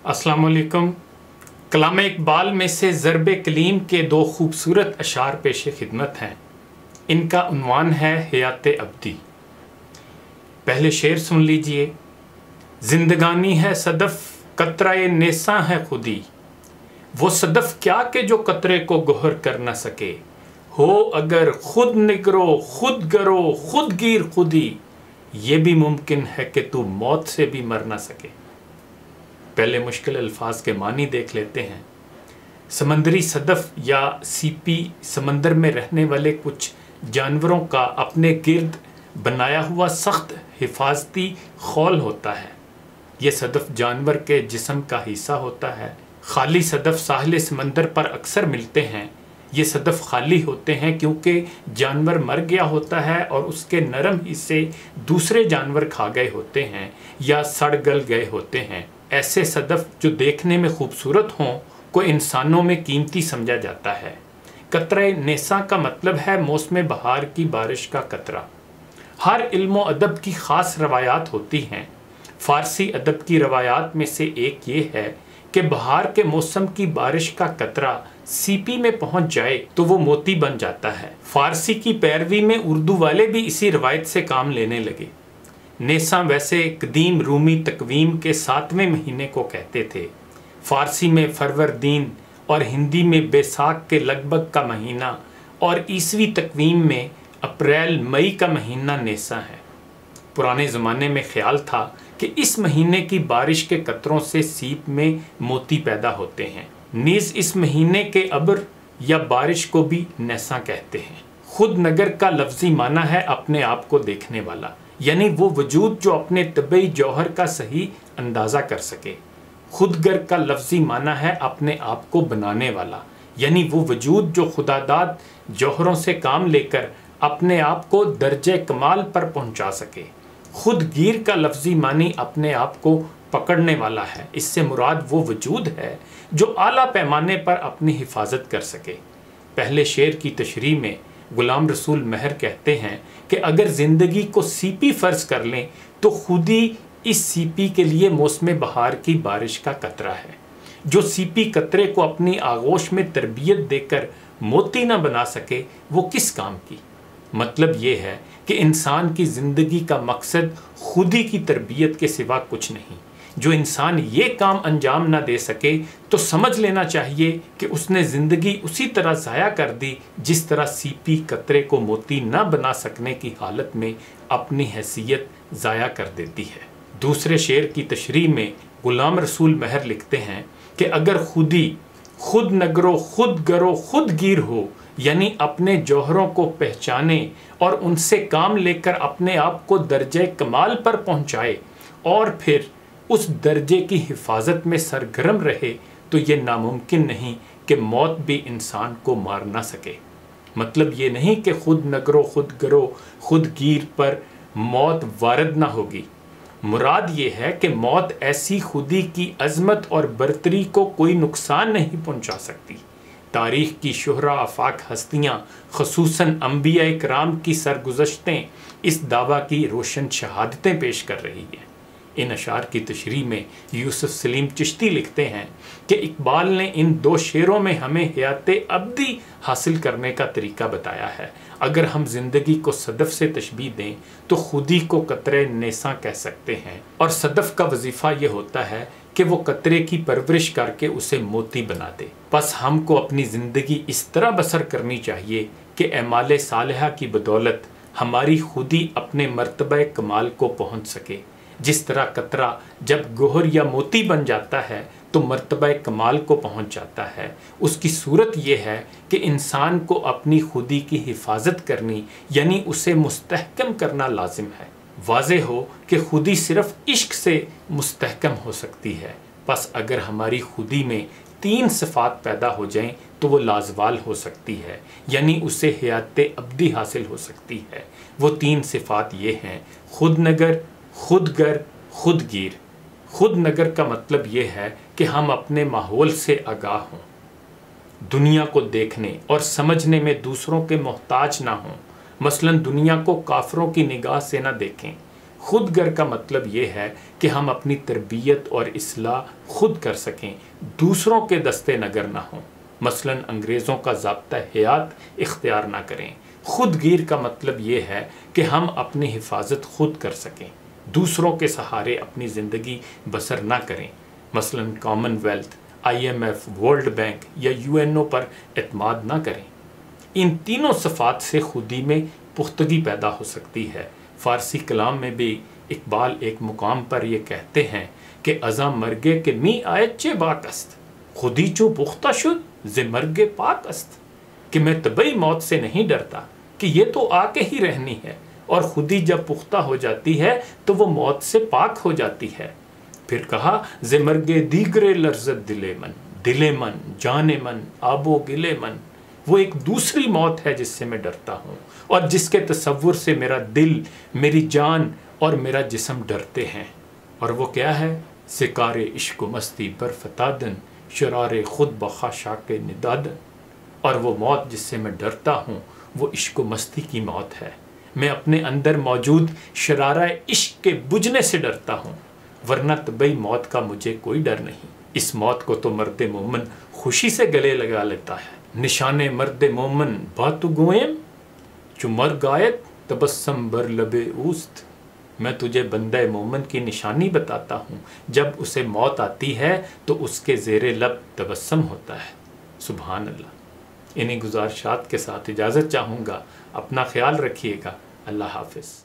अस्सलाम वालेकुम। कलाम इकबाल में से ज़रब कलीम के दो खूबसूरत अशार पेश खिदमत हैं। इनका उन्वान है हयात अब्दी। पहले शेर सुन लीजिए। जिंदगानी है सदफ़ कतराए नेसा है खुदी, वो सदफ़ क्या के जो कतरे को गोहर कर न सके। हो अगर खुद निगरो खुद गरो खुद गिर खुदी, ये भी मुमकिन है कि तू मौत से भी मर न सके। पहले मुश्किल अल्फाज के मानी देख लेते हैं। समंदरी सदफ या सीपी समंदर में रहने वाले कुछ जानवरों का अपने गिर्द बनाया हुआ सख्त हिफाजती खौल होता है। ये सदफ जानवर के जिस्म का हिस्सा होता है। खाली सदफ साहिल समंदर पर अक्सर मिलते हैं। ये सदफ खाली होते हैं क्योंकि जानवर मर गया होता है और उसके नरम हिस्से दूसरे जानवर खा गए होते हैं या सड़ गल गए होते हैं। ऐसे सदफ जो देखने में खूबसूरत हों को इंसानों में कीमती समझा जाता है। कतरे नेसा का मतलब है मौसम बहार की बारिश का कतरा। हर इल्म अदब की ख़ास रवायात होती हैं। फ़ारसी अदब की रवायात में से एक ये है कि बहार के मौसम की बारिश का कतरा सीपी में पहुंच जाए तो वो मोती बन जाता है। फ़ारसी की पैरवी में उर्दू वाले भी इसी रवायत से काम लेने लगे। नेसा वैसे कदीम रूमी तकवीम के 7वें महीने को कहते थे। फ़ारसी में फरवरदीन और हिंदी में बैसाख के लगभग का महीना और ईसवी तकवीम में अप्रैल मई का महीना नेसा है। पुराने ज़माने में ख्याल था कि इस महीने की बारिश के कतरों से सीप में मोती पैदा होते हैं। नीज़ इस महीने के अब्र या बारिश को भी नेसा कहते हैं। खुद नगर का लफ्ज़ी माना है अपने आप को देखने वाला, यानी वो वजूद जो अपने तबई जौहर का सही अंदाज़ा कर सके। खुदगर का लफ्ज़ी माना है अपने आप को बनाने वाला, यानी वो वजूद जो खुदादाद जौहरों से काम लेकर अपने आप को दर्जे कमाल पर पहुंचा सके। खुदगीर का लफ्ज़ी मानी अपने आप को पकड़ने वाला है। इससे मुराद वो वजूद है जो आला पैमाने पर अपनी हिफाजत कर सके। पहले शेर की तशरीह में गुलाम रसूल महर कहते हैं कि अगर ज़िंदगी को सीपी फ़र्ज़ कर लें तो खुद ही इस सीपी के लिए मौसम बहार की बारिश का कतरा है। जो सीपी कतरे को अपनी आगोश में तरबियत देकर मोती न बना सके वो किस काम की। मतलब ये है कि इंसान की ज़िंदगी का मकसद खुद ही की तरबियत के सिवा कुछ नहीं। जो इंसान ये काम अंजाम ना दे सके तो समझ लेना चाहिए कि उसने ज़िंदगी उसी तरह ज़ाया कर दी जिस तरह सीपी कतरे को मोती ना बना सकने की हालत में अपनी हैसियत ज़ाया कर देती है। दूसरे शेर की तशरीह में गुलाम रसूल महर लिखते हैं कि अगर खुदी खुद नगरो खुद गरो खुद गिर हो, यानी अपने जौहरों को पहचाने और उनसे काम लेकर अपने आप को दर्जे कमाल पर पहुँचाए और फिर उस दर्जे की हिफाजत में सरगर्म रहे तो ये नामुमकिन नहीं कि मौत भी इंसान को मार ना सके। मतलब ये नहीं कि खुद नगरो खुद गरो खुद गिर पर मौत वारद ना होगी। मुराद ये है कि मौत ऐसी खुदी की अज़मत और बरतरी को कोई नुकसान नहीं पहुंचा सकती। तारीख़ की शुहरा आफाक हस्तियाँ ख़ुसूसन अंबिया इकराम की सरगुज़श्तें इस दावा की रोशन शहादतें पेश कर रही है। इन अशार की तशरीह में यूसुफ सलीम चिश्ती लिखते हैं कि इकबाल ने इन दो शेरों में हमें हयात अब्दी हासिल करने का तरीका बताया है। अगर हम ज़िंदगी को सदफ़ से तशबीह दें तो खुदी को कतरे नेसा कह सकते हैं और सदफ़ का वजीफ़ा यह होता है कि वो कतरे की परवरिश करके उसे मोती बना दे। बस हमको अपनी ज़िंदगी इस तरह बसर करनी चाहिए कि एमाले सालिहा की बदौलत हमारी खुदी अपने मर्तबा कमाल को पहुँच सके। जिस तरह कतरा जब गोहर या मोती बन जाता है तो मर्तबा कमाल को पहुंच जाता है, उसकी सूरत यह है कि इंसान को अपनी खुदी की हिफाजत करनी यानी उसे मुस्तहकम करना लाजिम है। वाज़े हो कि खुदी सिर्फ इश्क से मुस्तहकम हो सकती है। बस अगर हमारी खुदी में 3 सिफ़ात पैदा हो जाएं तो वो लाजवाल हो सकती है, यानी उसे हयात अब्दी हासिल हो सकती है। वो 3 सिफ़ात ये हैं: खुद नगर, खुदगर, खुदगीर। खुद नगर का मतलब ये है कि हम अपने माहौल से आगाह हों, दुनिया को देखने और समझने में दूसरों के मोहताज ना हों। मसलन दुनिया को काफरों की निगाह से ना देखें। खुदगर का मतलब ये है कि हम अपनी तरबियत और इस्लाह खुद कर सकें, दूसरों के दस्ते नगर ना हों। मसलन अंग्रेज़ों का ज़ाब्ता हयात इख्तियार ना करें। खुदगीर का मतलब ये है कि हम अपनी हिफाजत खुद कर सकें, दूसरों के सहारे अपनी ज़िंदगी बसर ना करें। मसलन कॉमनवेल्थ, IMF, वर्ल्ड बैंक या UNO पर एतमाद ना करें। इन तीनों सफ़ात से खुदी में पुख्तगी पैदा हो सकती है। फ़ारसी कलाम में भी इकबाल एक मुकाम पर ये कहते हैं कि अज़ा मरगे के मी आयत चे बाकस्त, खुदी चो पुख्ता शुद जे मरगे पाक अस्त। कि मैं तबई मौत से नहीं डरता कि ये तो आके ही रहनी है, और खुदी जब पुख्ता हो जाती है तो वो मौत से पाक हो जाती है। फिर कहा जे मरगे दीगरे लर्जत दिले मन जाने मन आबो गिले मन। वो एक दूसरी मौत है जिससे मैं डरता हूँ और जिसके तसव्वुर से मेरा दिल, मेरी जान और मेरा जिस्म डरते हैं। और वो क्या है? शिकारे इश्क मस्ती पर फतादन शरारे खुद बखा शाके निदादन। और वो मौत जिससे मैं डरता हूँ वो इश्क मस्ती की मौत है। मैं अपने अंदर मौजूद शरारा इश्क के बुझने से डरता हूँ, वरना तबई मौत का मुझे कोई डर नहीं। इस मौत को तो मर्द मोमन खुशी से गले लगा लेता है। निशाने मर्द मोमन बातु गोयम चु मर गायत तबस्सम बर लबे उस्त। मैं तुझे बंदे मोमन की निशानी बताता हूँ, जब उसे मौत आती है तो उसके ज़ेरे लब तबस्सम होता है। सुभान अल्लाह। इन्हीं गुज़ारिशात के साथ इजाज़त चाहूँगा। अपना ख्याल रखिएगा। अल्लाह हाफ़िज़।